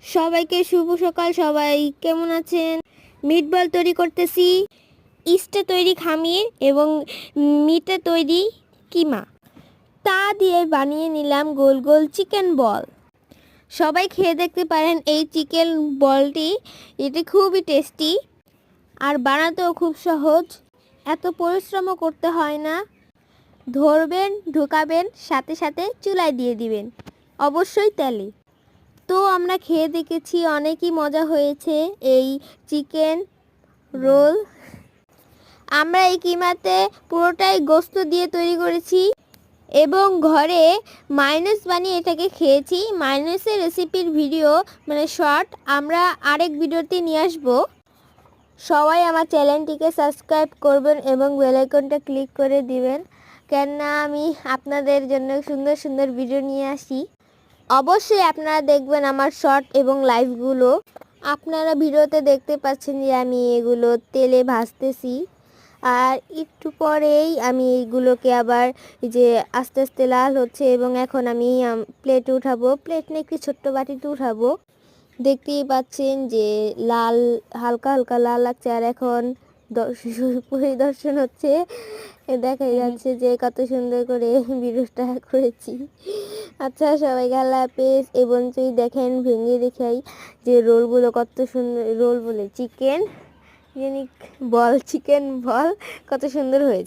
সবাইকে শুভ সকাল। সবাই কেমন আছেন? মিটবল তৈরি করতেছি। ইস্টে তৈরি খামির এবং মিটে তৈরি কিমা, তা দিয়ে বানিয়ে নিলাম গোল গোল চিকেন বল। সবাই খেয়ে দেখতে পারেন এই চিকেন বলটি। এটি খুবই টেস্টি আর বানাতেও খুব সহজ। এত পরিশ্রমও করতে হয় না। ধরবেন, ঢুকাবেন, সাথে সাথে চুলায় দিয়ে দিবেন, অবশ্যই তেলে। তো আমরা খেয়ে দেখেছি, অনেকই মজা হয়েছে এই চিকেন রোল। আমরা এই কিমাতে পুরোটাই গোস্ত দিয়ে তৈরি করেছি এবং ঘরে মায়োনেজ বানিয়ে এটাকে খেয়েছি। মায়োনেজের রেসিপির ভিডিও শর্ট আমরা আরেক ভিডিওতে নিয়ে আসবো। সবাই আমার চ্যানেলটিকে সাবস্ক্রাইব করবেন এবং বেল আইকনটা ক্লিক করে দিবেন, কেননা আমি আপনাদের জন্য সুন্দর সুন্দর ভিডিও নিয়ে আসি। অবশ্যই আপনারা দেখবেন আমার শর্ট এবং লাইভগুলো। আপনারা ভিডিওতে দেখতে পাচ্ছেন যে আমি এগুলো তেলে ভাজতেছি, আর একটু পরেই আমি এইগুলোকে আবার যে আস্তে আস্তে লাল হচ্ছে এবং এখন আমি প্লেটে উঠাবো। প্লেট নিয়ে একটি ছোট্ট বাটিতে উঠাবো। দেখতেই পাচ্ছেন যে লাল, হালকা হালকা লাল লাগছে। আর এখন পরিদর্শন হচ্ছে, দেখা যাচ্ছে যে কত সুন্দর করে ভিডিওটা করেছি। আচ্ছা, সবাইকে আল্লাহ হাফেজ। এবং তুই দেখেন, ভেঙে দেখাই যে রোলগুলো কত সুন্দর। রোল বলে চিকেন বল, চিকেন বল কত সুন্দর হয়েছে।